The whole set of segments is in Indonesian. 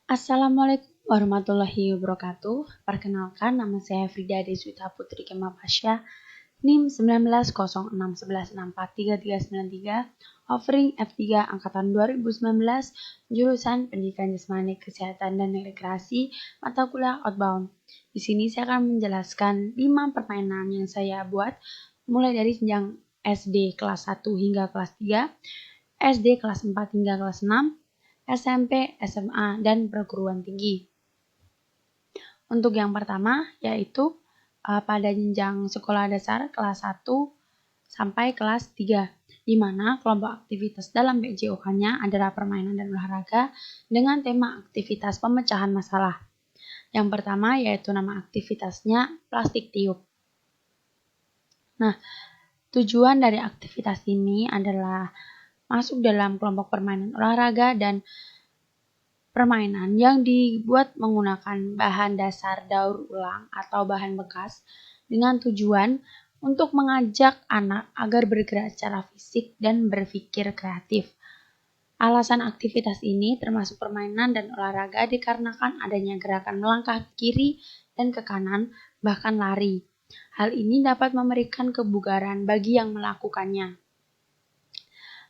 Assalamualaikum warahmatullahi wabarakatuh. Perkenalkan, nama saya Frida Deswita Putri Kemal Pasha, NIM 190611643393, offering F3 angkatan 2019, jurusan Pendidikan Jasmani Kesehatan dan Rekreasi, mata kuliah Outbound. Di sini saya akan menjelaskan 5 permainan yang saya buat mulai dari jenjang SD kelas 1 hingga kelas 3, SD kelas 4 hingga kelas 6, SMP, SMA, dan perguruan tinggi. Untuk yang pertama yaitu pada jenjang sekolah dasar kelas 1 sampai kelas 3, di mana kelompok aktivitas dalam PJOK-nya adalah permainan dan olahraga dengan tema aktivitas pemecahan masalah. Yang pertama yaitu nama aktivitasnya plastik tiup. Nah, tujuan dari aktivitas ini adalah masuk dalam kelompok permainan olahraga dan permainan yang dibuat menggunakan bahan dasar daur ulang atau bahan bekas dengan tujuan untuk mengajak anak agar bergerak secara fisik dan berpikir kreatif. Alasan aktivitas ini termasuk permainan dan olahraga dikarenakan adanya gerakan melangkah ke kiri dan ke kanan, bahkan lari. Hal ini dapat memberikan kebugaran bagi yang melakukannya.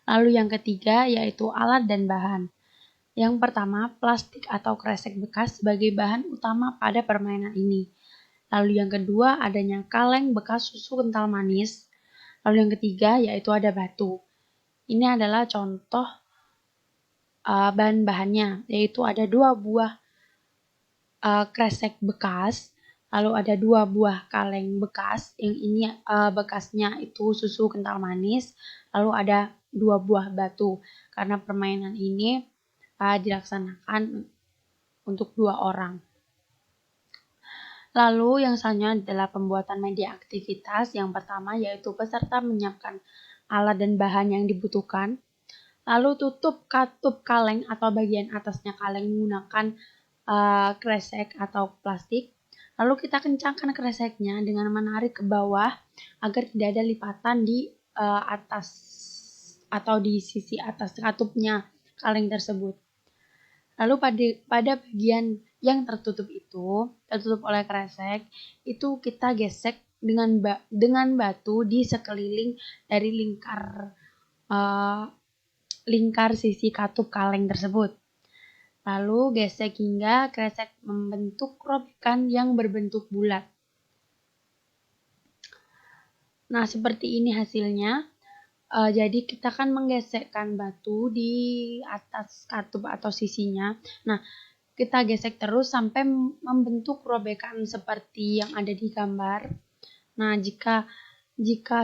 Lalu yang ketiga yaitu alat dan bahan. Yang pertama, plastik atau kresek bekas sebagai bahan utama pada permainan ini. Lalu yang kedua, adanya kaleng bekas susu kental manis. Lalu yang ketiga, yaitu ada batu. Ini adalah contoh bahan-bahannya, yaitu ada 2 buah kresek bekas, lalu ada 2 buah kaleng bekas, yang ini bekasnya itu susu kental manis, lalu ada 2 buah batu. Karena permainan ini dilaksanakan untuk 2 orang. Lalu yang selanjutnya adalah pembuatan media aktivitas. Yang pertama yaitu peserta menyiapkan alat dan bahan yang dibutuhkan. Lalu tutup katup kaleng atau bagian atasnya kaleng menggunakan kresek atau plastik. Lalu kita kencangkan kreseknya dengan menarik ke bawah agar tidak ada lipatan di atas atau di sisi atas katupnya kaleng tersebut. Lalu pada bagian yang tertutup oleh kresek, itu kita gesek dengan batu di sekeliling dari lingkar sisi katup kaleng tersebut. Lalu gesek hingga kresek membentuk robekan yang berbentuk bulat. Nah, seperti ini hasilnya. Jadi kita kan menggesekkan batu di atas katup atau sisinya. Nah, kita gesek terus sampai membentuk robekan seperti yang ada di gambar. Nah, jika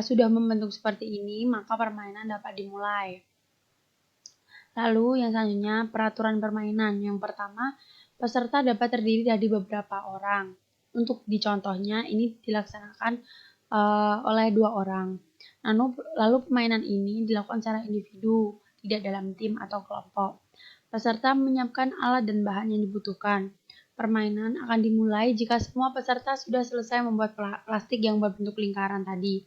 sudah membentuk seperti ini, maka permainan dapat dimulai. Lalu yang selanjutnya peraturan permainan. Yang pertama, peserta dapat terdiri dari beberapa orang. Untuk di contohnya ini dilaksanakan oleh 2 orang. Lalu permainan ini dilakukan secara individu, tidak dalam tim atau kelompok. Peserta menyiapkan alat dan bahan yang dibutuhkan. Permainan akan dimulai jika semua peserta sudah selesai membuat plastik yang berbentuk lingkaran tadi.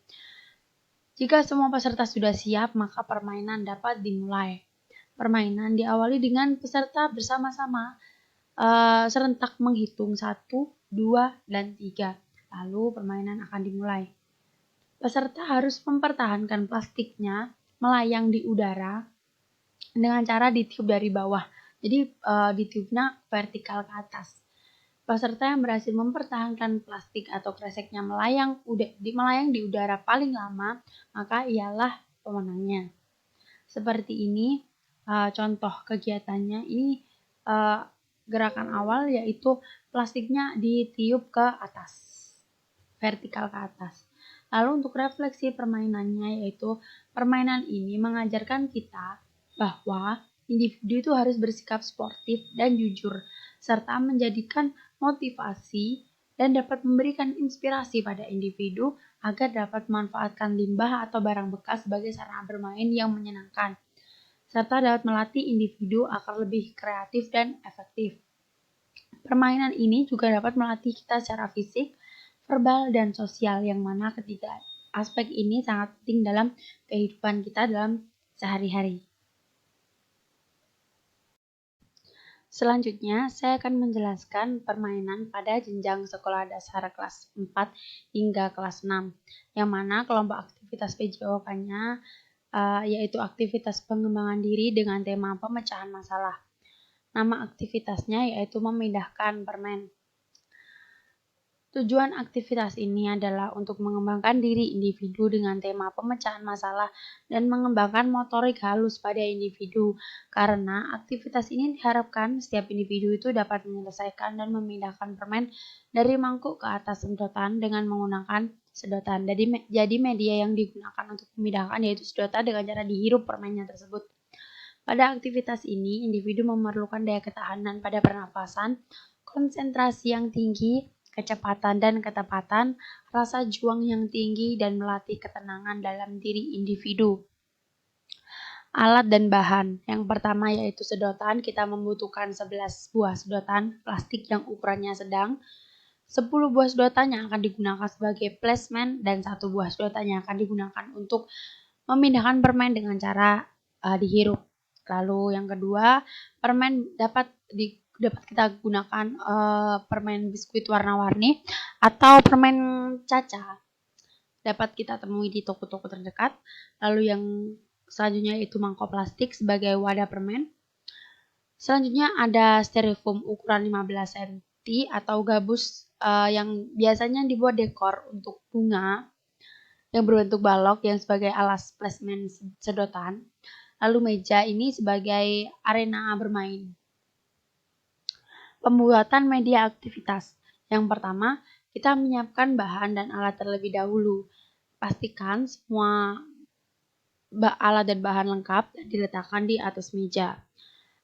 Jika semua peserta sudah siap, maka permainan dapat dimulai. Permainan diawali dengan peserta bersama-sama serentak menghitung 1, 2, dan 3. Lalu permainan akan dimulai. Peserta harus mempertahankan plastiknya melayang di udara dengan cara ditiup dari bawah. Jadi ditiupnya vertikal ke atas. Peserta yang berhasil mempertahankan plastik atau kreseknya melayang di udara paling lama, maka ialah pemenangnya. Seperti ini contoh kegiatannya. Ini gerakan awal yaitu plastiknya ditiup ke atas, vertikal ke atas. Lalu untuk refleksi permainannya yaitu permainan ini mengajarkan kita bahwa individu itu harus bersikap sportif dan jujur serta menjadikan motivasi dan dapat memberikan inspirasi pada individu agar dapat memanfaatkan limbah atau barang bekas sebagai sarana bermain yang menyenangkan serta dapat melatih individu agar lebih kreatif dan efektif. Permainan ini juga dapat melatih kita secara fisik, verbal, dan sosial, yang mana ketiga aspek ini sangat penting dalam kehidupan kita dalam sehari-hari. Selanjutnya, saya akan menjelaskan permainan pada jenjang sekolah dasar kelas 4 hingga kelas 6, yang mana kelompok aktivitas PJOK-nya yaitu aktivitas pengembangan diri dengan tema pemecahan masalah. Nama aktivitasnya yaitu memindahkan permen. Tujuan aktivitas ini adalah untuk mengembangkan diri individu dengan tema pemecahan masalah dan mengembangkan motorik halus pada individu. Karena aktivitas ini diharapkan setiap individu itu dapat menyelesaikan dan memindahkan permen dari mangkuk ke atas sedotan dengan menggunakan sedotan. Jadi media yang digunakan untuk memindahkan yaitu sedotan dengan cara dihirup permennya tersebut. Pada aktivitas ini, individu memerlukan daya ketahanan pada pernapasan, konsentrasi yang tinggi, kecepatan dan ketepatan, rasa juang yang tinggi, dan melatih ketenangan dalam diri individu. Alat dan bahan. Yang pertama yaitu sedotan. Kita membutuhkan 11 buah sedotan plastik yang ukurannya sedang, 10 buah sedotan yang akan digunakan sebagai placement, dan 1 buah sedotan yang akan digunakan untuk memindahkan permen dengan cara dihirup. Lalu yang kedua, permen dapat kita gunakan permen biskuit warna-warni atau permen caca. Dapat kita temui di toko-toko terdekat. Lalu yang selanjutnya yaitu mangkok plastik sebagai wadah permen. Selanjutnya ada styrofoam ukuran 15 cm atau gabus yang biasanya dibuat dekor untuk bunga yang berbentuk balok yang sebagai alas placement sedotan. Lalu meja ini sebagai arena bermain. Pembuatan media aktivitas. Yang pertama, kita menyiapkan bahan dan alat terlebih dahulu. Pastikan semua alat dan bahan lengkap dan diletakkan di atas meja.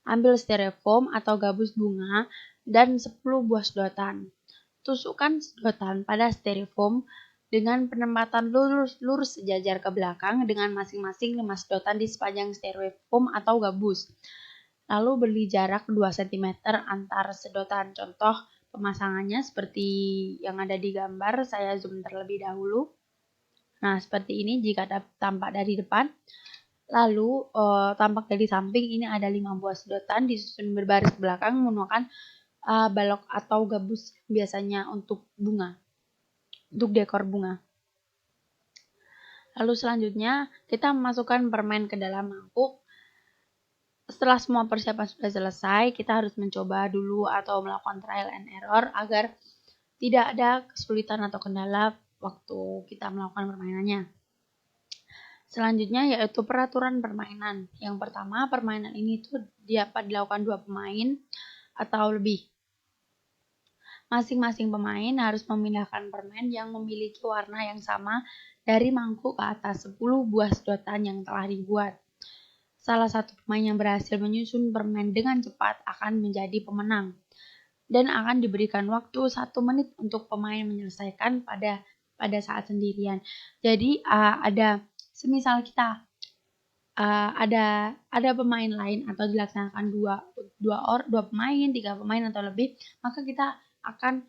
Ambil styrofoam atau gabus bunga dan 10 buah sedotan. Tusukkan sedotan pada styrofoam dengan penempatan lurus sejajar ke belakang dengan masing-masing 5 sedotan di sepanjang styrofoam atau gabus. Lalu beri jarak 2 cm antar sedotan. Contoh pemasangannya seperti yang ada di gambar, saya zoom terlebih dahulu. Nah, seperti ini jika tampak dari depan. Lalu tampak dari samping, ini ada 5 buah sedotan disusun berbaris ke belakang menggunakan balok atau gabus biasanya untuk bunga, untuk dekor bunga. Lalu selanjutnya kita memasukkan permen ke dalam mangkuk. Setelah semua persiapan sudah selesai, kita harus mencoba dulu atau melakukan trial and error agar tidak ada kesulitan atau kendala waktu kita melakukan permainannya. Selanjutnya yaitu peraturan permainan. Yang pertama, permainan ini tuh dapat dilakukan 2 pemain atau lebih. Masing-masing pemain harus memindahkan permen yang memiliki warna yang sama dari mangkuk ke atas 10 buah sedotan yang telah dibuat. Salah satu pemain yang berhasil menyusun permen dengan cepat akan menjadi pemenang dan akan diberikan waktu 1 menit untuk pemain menyelesaikan pada saat sendirian. Jadi semisal kita ada pemain lain atau dilaksanakan dua pemain, 3 pemain atau lebih, maka kita akan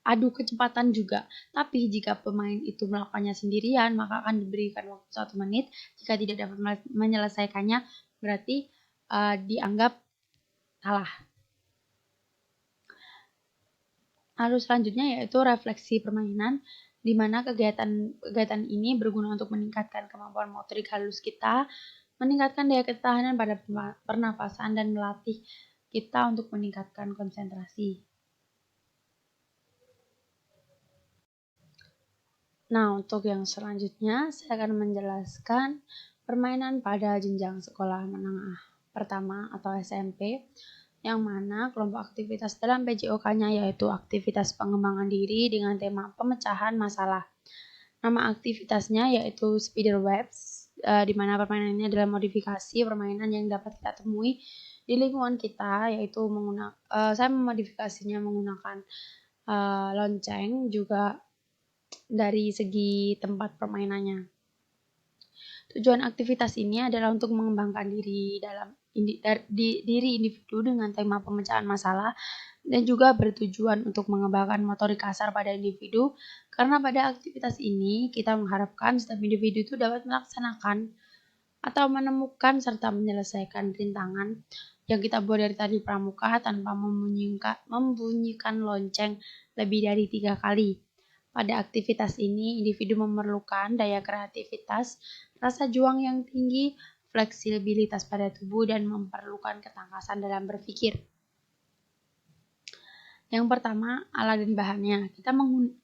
adu kecepatan juga. Tapi jika pemain itu melakukannya sendirian, maka akan diberikan waktu 1 menit. Jika tidak dapat menyelesaikannya, berarti dianggap kalah. Lalu selanjutnya yaitu refleksi permainan, di mana kegiatan ini berguna untuk meningkatkan kemampuan motorik halus kita, meningkatkan daya ketahanan pada pernapasan, dan melatih kita untuk meningkatkan konsentrasi. Nah, untuk yang selanjutnya, saya akan menjelaskan permainan pada jenjang sekolah menengah pertama atau SMP, yang mana kelompok aktivitas dalam PJOK-nya yaitu aktivitas pengembangan diri dengan tema pemecahan masalah. Nama aktivitasnya yaitu Spider Webs, di mana permainan ini adalah modifikasi permainan yang dapat kita temui di lingkungan kita, yaitu saya memodifikasinya menggunakan lonceng juga dari segi tempat permainannya. Tujuan aktivitas ini adalah untuk mengembangkan diri individu dengan tema pemecahan masalah dan juga bertujuan untuk mengembangkan motorik kasar pada individu, karena pada aktivitas ini kita mengharapkan setiap individu itu dapat melaksanakan atau menemukan serta menyelesaikan rintangan yang kita buat dari tali pramuka tanpa membunyikan lonceng lebih dari 3 kali. Pada aktivitas ini, individu memerlukan daya kreativitas, rasa juang yang tinggi, fleksibilitas pada tubuh, dan memerlukan ketangkasan dalam berpikir. Yang pertama, alat dan bahannya.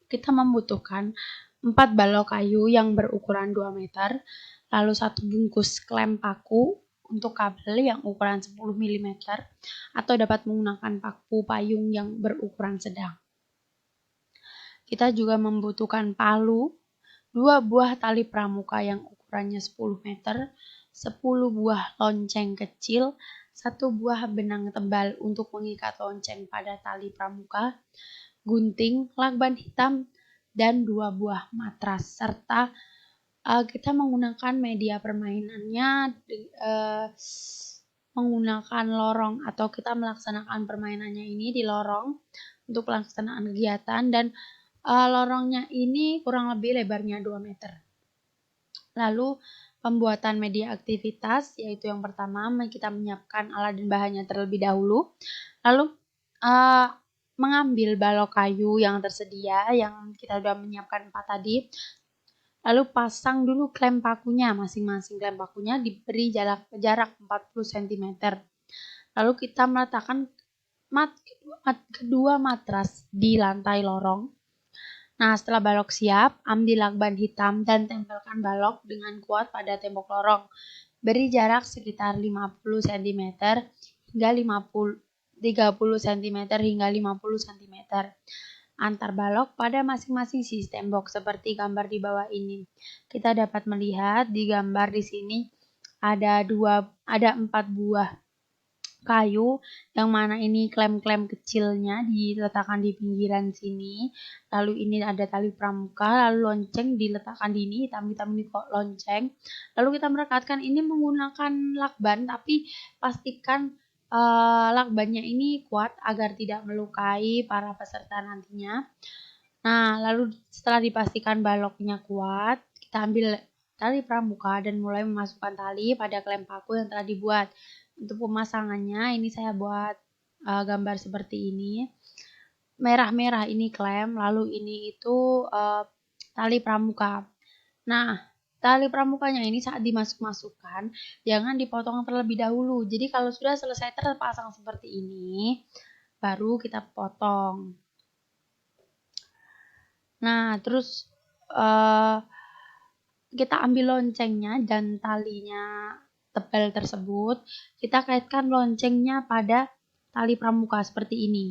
Kita membutuhkan 4 balok kayu yang berukuran 2 meter, lalu 1 bungkus klem paku untuk kabel yang ukuran 10 mm, atau dapat menggunakan paku payung yang berukuran sedang. Kita juga membutuhkan palu, 2 buah tali pramuka yang ukurannya 10 meter, 10 buah lonceng kecil, 1 buah benang tebal untuk mengikat lonceng pada tali pramuka, gunting, lakban hitam, dan 2 buah matras, serta kita menggunakan media permainannya menggunakan lorong, atau kita melaksanakan permainannya ini di lorong untuk pelaksanaan kegiatan, dan lorongnya ini kurang lebih lebarnya 2 meter. Lalu pembuatan media aktivitas, yaitu yang pertama kita menyiapkan alat dan bahannya terlebih dahulu, lalu mengambil balok kayu yang tersedia yang kita sudah menyiapkan 4 tadi, lalu pasang dulu klem pakunya, masing-masing klem pakunya diberi jarak 40 cm. Lalu kita meletakkan kedua matras di lantai lorong. Nah, setelah balok siap, ambil lakban hitam dan tempelkan balok dengan kuat pada tembok lorong. Beri jarak sekitar 50 cm hingga 30 cm hingga 50 cm antar balok pada masing-masing sisi tembok seperti gambar di bawah ini. Kita dapat melihat di gambar di sini ada 4 buah kayu, yang mana ini klem-klem kecilnya diletakkan di pinggiran sini, lalu ini ada tali pramuka, lalu lonceng diletakkan di ini, hitam-hitam ini kok lonceng, lalu kita merekatkan ini menggunakan lakban, tapi pastikan lakbannya ini kuat agar tidak melukai para peserta nantinya. Nah, lalu setelah dipastikan baloknya kuat, kita ambil tali pramuka dan mulai memasukkan tali pada klem paku yang telah dibuat. Untuk pemasangannya ini saya buat gambar seperti ini. Merah-merah ini klem, lalu ini itu tali pramuka. Nah, tali pramukanya ini saat dimasukkan jangan dipotong terlebih dahulu. Jadi kalau sudah selesai terpasang seperti ini, baru kita potong. Nah, terus kita ambil loncengnya dan talinya tebal tersebut, kita kaitkan loncengnya pada tali pramuka seperti ini.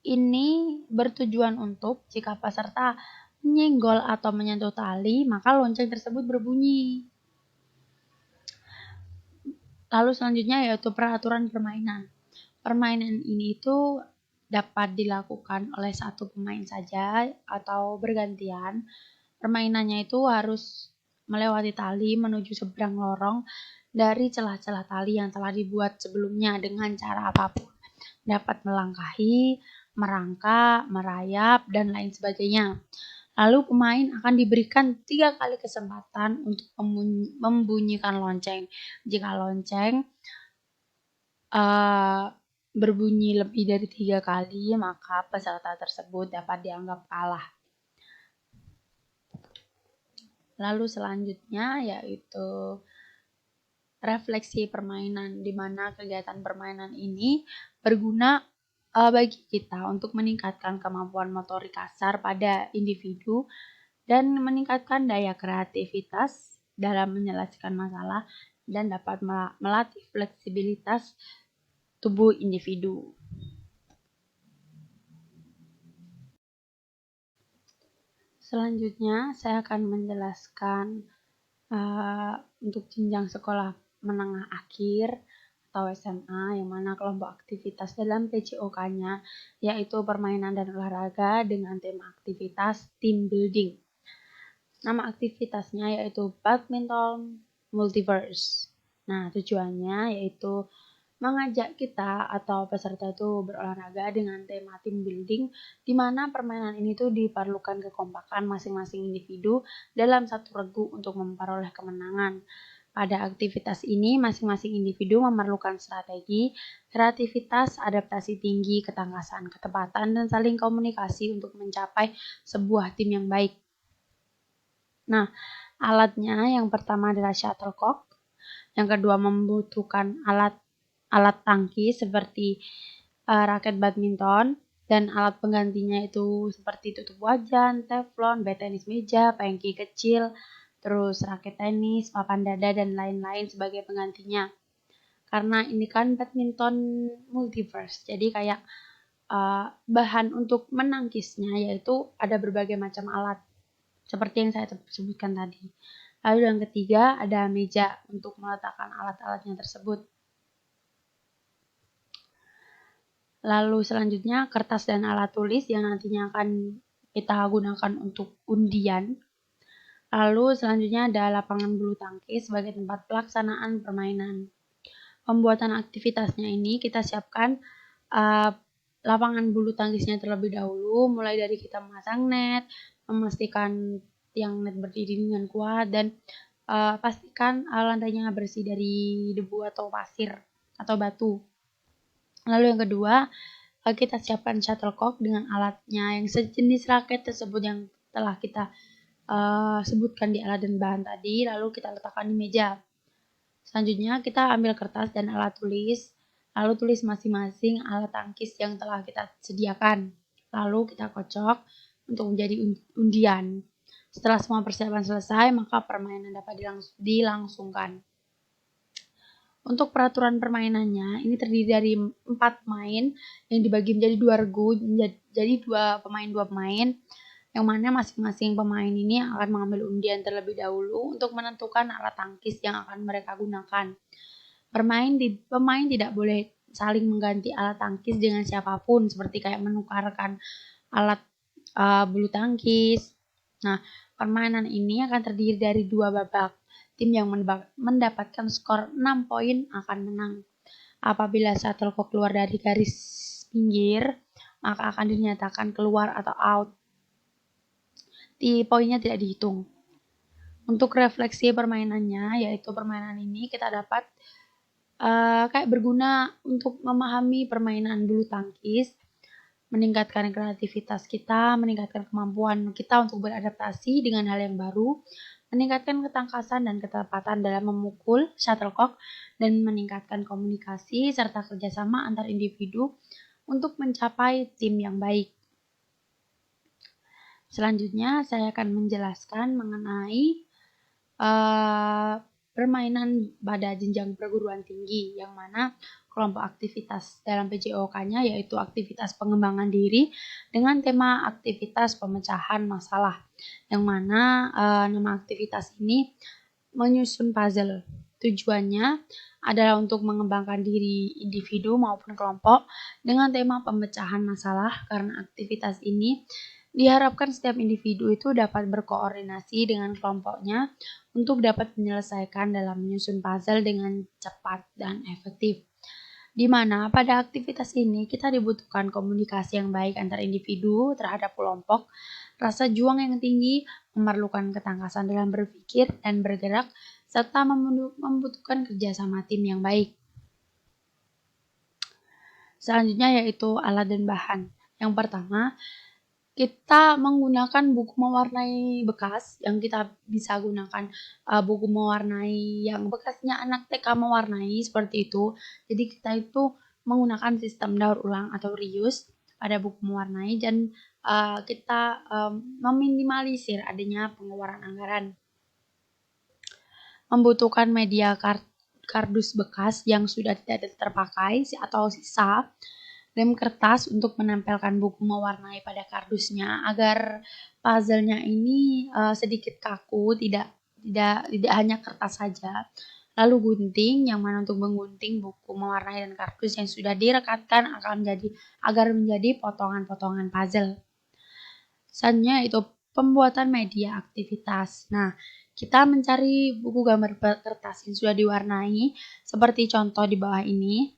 Ini bertujuan untuk jika peserta menyenggol atau menyentuh tali, maka lonceng tersebut berbunyi. Lalu selanjutnya yaitu peraturan permainan. Permainan ini itu dapat dilakukan oleh satu pemain saja atau bergantian. Permainannya itu harus melewati tali menuju seberang lorong dari celah-celah tali yang telah dibuat sebelumnya dengan cara apapun. Dapat melangkahi, merangkak, merayap, dan lain sebagainya. Lalu pemain akan diberikan 3 kali kesempatan untuk membunyikan lonceng. Jika lonceng berbunyi lebih dari 3 kali, maka peserta tersebut dapat dianggap kalah. Lalu selanjutnya yaitu refleksi permainan, di mana kegiatan permainan ini berguna bagi kita untuk meningkatkan kemampuan motorik kasar pada individu dan meningkatkan daya kreativitas dalam menyelesaikan masalah dan dapat melatih fleksibilitas tubuh individu. Selanjutnya saya akan menjelaskan untuk jenjang sekolah menengah akhir atau SMA, yang mana kelompok aktivitas dalam PJOK-nya yaitu permainan dan olahraga dengan tema aktivitas team building. Nama aktivitasnya yaitu Badminton Multiverse. Nah, tujuannya yaitu mengajak kita atau peserta itu berolahraga dengan tema team building, di mana permainan ini tuh diperlukan kekompakan masing-masing individu dalam satu regu untuk memperoleh kemenangan. Pada aktivitas ini, masing-masing individu memerlukan strategi, kreativitas, adaptasi tinggi, ketangkasan, ketepatan, dan saling komunikasi untuk mencapai sebuah tim yang baik. Nah, alatnya yang pertama adalah shuttlecock, yang kedua membutuhkan alat tangkis seperti raket badminton, dan alat penggantinya itu seperti tutup wajan, teflon, bat tenis meja, pengki kecil, terus raket tenis, papan dada, dan lain-lain sebagai penggantinya. Karena ini kan badminton multiverse, jadi kayak bahan untuk menangkisnya yaitu ada berbagai macam alat, seperti yang saya sebutkan tadi. Lalu yang ketiga ada meja untuk meletakkan alat-alatnya tersebut. Lalu selanjutnya kertas dan alat tulis yang nantinya akan kita gunakan untuk undian. Lalu selanjutnya ada lapangan bulu tangkis sebagai tempat pelaksanaan permainan. Pembuatan aktivitasnya ini kita siapkan lapangan bulu tangkisnya terlebih dahulu, mulai dari kita memasang net, memastikan tiang net berdiri dengan kuat, dan pastikan lantainya bersih dari debu atau pasir atau batu. Lalu yang kedua, kita siapkan shuttlecock dengan alatnya yang sejenis raket tersebut yang telah kita sebutkan di alat dan bahan tadi, lalu kita letakkan di meja. Selanjutnya kita ambil kertas dan alat tulis, lalu tulis masing-masing alat tangkis yang telah kita sediakan. Lalu kita kocok untuk menjadi undian. Setelah semua persiapan selesai, maka permainan dapat dilangsungkan. Untuk peraturan permainannya, ini terdiri dari 4 main yang dibagi menjadi 2 regu, jadi 2 pemain, yang mana masing-masing pemain ini akan mengambil undian terlebih dahulu untuk menentukan alat tangkis yang akan mereka gunakan. Pemain tidak boleh saling mengganti alat tangkis dengan siapapun, seperti kayak menukarkan alat bulu tangkis. Nah, permainan ini akan terdiri dari 2 babak. Tim yang mendapatkan skor 6 poin akan menang. Apabila shuttlecock keluar dari garis pinggir, maka akan dinyatakan keluar atau out. Poinnya tidak dihitung. Untuk refleksi permainannya, yaitu permainan ini kita dapat kayak berguna untuk memahami permainan bulu tangkis, meningkatkan kreativitas kita, meningkatkan kemampuan kita untuk beradaptasi dengan hal yang baru, meningkatkan ketangkasan dan ketepatan dalam memukul shuttlecock, dan meningkatkan komunikasi serta kerjasama antar individu untuk mencapai tim yang baik. Selanjutnya saya akan menjelaskan mengenai permainan pada jenjang perguruan tinggi, yang mana kelompok aktivitas dalam PJOK-nya yaitu aktivitas pengembangan diri dengan tema aktivitas pemecahan masalah, yang mana nama aktivitas ini menyusun puzzle. Tujuannya adalah untuk mengembangkan diri individu maupun kelompok dengan tema pemecahan masalah, karena aktivitas ini diharapkan setiap individu itu dapat berkoordinasi dengan kelompoknya untuk dapat menyelesaikan dalam menyusun puzzle dengan cepat dan efektif. Di mana pada aktivitas ini kita dibutuhkan komunikasi yang baik antar individu terhadap kelompok, rasa juang yang tinggi, memerlukan ketangkasan dalam berpikir dan bergerak, serta membutuhkan kerjasama tim yang baik. Selanjutnya yaitu alat dan bahan. Yang pertama, kita menggunakan buku mewarnai bekas yang kita bisa gunakan buku mewarnai yang bekasnya anak TK mewarnai seperti itu. Jadi kita itu menggunakan sistem daur ulang atau reuse pada buku mewarnai, dan kita meminimalisir adanya pengeluaran anggaran. Membutuhkan media kardus bekas yang sudah tidak terpakai atau sisa, lem kertas untuk menempelkan buku mewarnai pada kardusnya agar puzzle-nya ini sedikit kaku, tidak hanya kertas saja. Lalu gunting, yang mana untuk menggunting buku mewarnai dan kardus yang sudah direkatkan agar menjadi potongan-potongan puzzle. Selanjutnya itu pembuatan media aktivitas. Nah, kita mencari buku gambar kertas yang sudah diwarnai seperti contoh di bawah ini.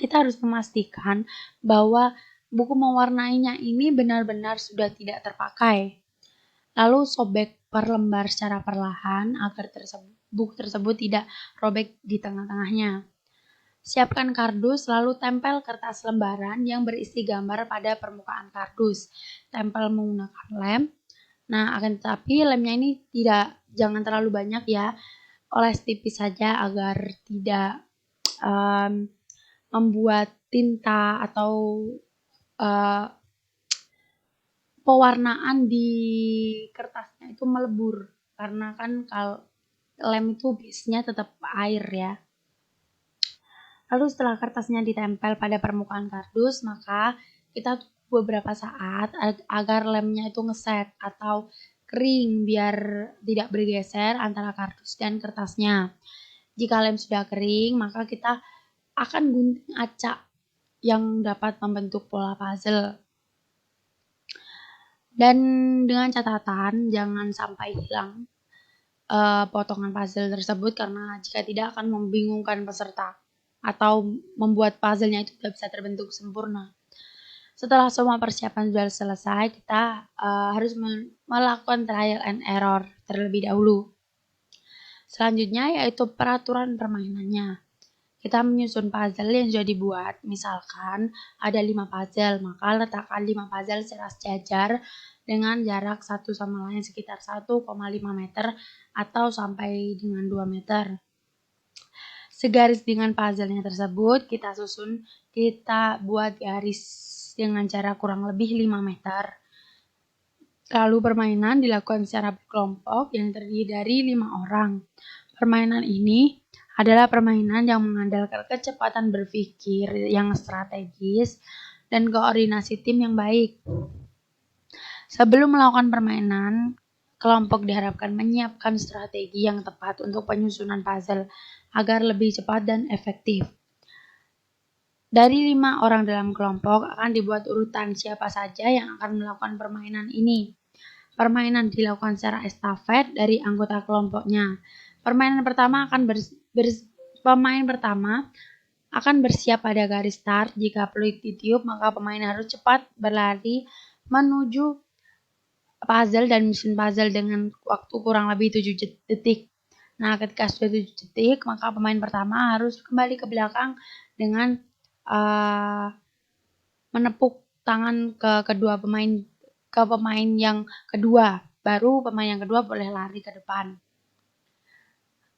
Kita harus memastikan bahwa buku mewarnainya ini benar-benar sudah tidak terpakai. Lalu sobek per lembar secara perlahan agar buku tersebut tidak robek di tengah-tengahnya. Siapkan kardus, lalu tempel kertas lembaran yang berisi gambar pada permukaan kardus. Tempel menggunakan lem. Nah, akan tetapi lemnya ini jangan terlalu banyak ya, oles tipis saja agar tidak membuat tinta atau pewarnaan di kertasnya itu melebur, karena kan kalau lem itu biasanya tetap air ya. Lalu setelah kertasnya ditempel pada permukaan kardus, maka kita tunggu beberapa saat agar lemnya itu ngeset atau kering biar tidak bergeser antara kardus dan kertasnya. Jika lem sudah kering, maka kita akan gunting acak yang dapat membentuk pola puzzle. Dan dengan catatan jangan sampai hilang potongan puzzle tersebut, karena jika tidak akan membingungkan peserta atau membuat puzzle-nya itu tidak bisa terbentuk sempurna. Setelah semua persiapan sudah selesai, kita harus melakukan trial and error terlebih dahulu. Selanjutnya yaitu peraturan permainannya. Kita menyusun puzzle yang sudah dibuat. Misalkan ada 5 puzzle, maka letakkan 5 puzzle secara sejajar dengan jarak satu sama lain sekitar 1,5 meter atau sampai dengan 2 meter. Segaris dengan puzzle-nya tersebut, kita buat garis dengan jarak kurang lebih 5 meter. Lalu permainan dilakukan secara berkelompok yang terdiri dari 5 orang. Permainan ini adalah permainan yang mengandalkan kecepatan berpikir yang strategis dan koordinasi tim yang baik. Sebelum melakukan permainan, kelompok diharapkan menyiapkan strategi yang tepat untuk penyusunan puzzle agar lebih cepat dan efektif. Dari 5 orang dalam kelompok akan dibuat urutan siapa saja yang akan melakukan permainan ini. Permainan dilakukan secara estafet dari anggota kelompoknya. Pemain pertama akan bersiap pada garis start. Jika peluit ditiup, maka pemain harus cepat berlari menuju puzzle dan menyusun puzzle dengan waktu kurang lebih 7 detik. Nah, ketika sudah 7 detik, maka pemain pertama harus kembali ke belakang dengan menepuk tangan ke pemain yang kedua. Baru pemain yang kedua boleh lari ke depan.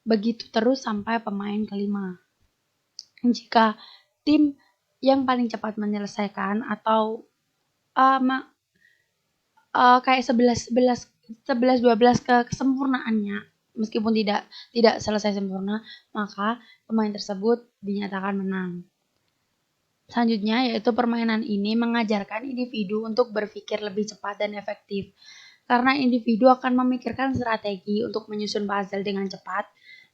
Begitu terus sampai pemain kelima. Jika tim yang paling cepat menyelesaikan atau kayak 11-12 kesempurnaannya, meskipun tidak selesai sempurna, maka pemain tersebut dinyatakan menang. Selanjutnya yaitu permainan ini mengajarkan individu untuk berpikir lebih cepat dan efektif. Karena individu akan memikirkan strategi untuk menyusun puzzle dengan cepat,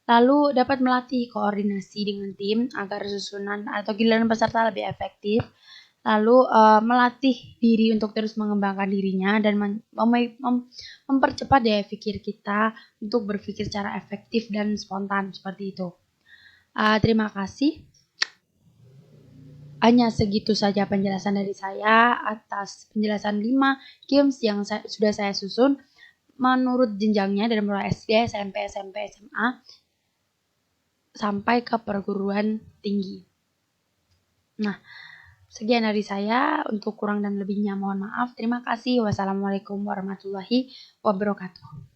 lalu dapat melatih koordinasi dengan tim agar susunan atau giliran peserta lebih efektif. Lalu melatih diri untuk terus mengembangkan dirinya dan mempercepat daya pikir kita untuk berpikir secara efektif dan spontan seperti itu. Terima kasih. Hanya segitu saja penjelasan dari saya atas penjelasan 5 games yang sudah saya susun menurut jenjangnya dari mulai SD, SMP, SMA sampai ke perguruan tinggi. Nah, sekian dari saya. Untuk kurang dan lebihnya mohon maaf. Terima kasih. Wassalamualaikum warahmatullahi wabarakatuh.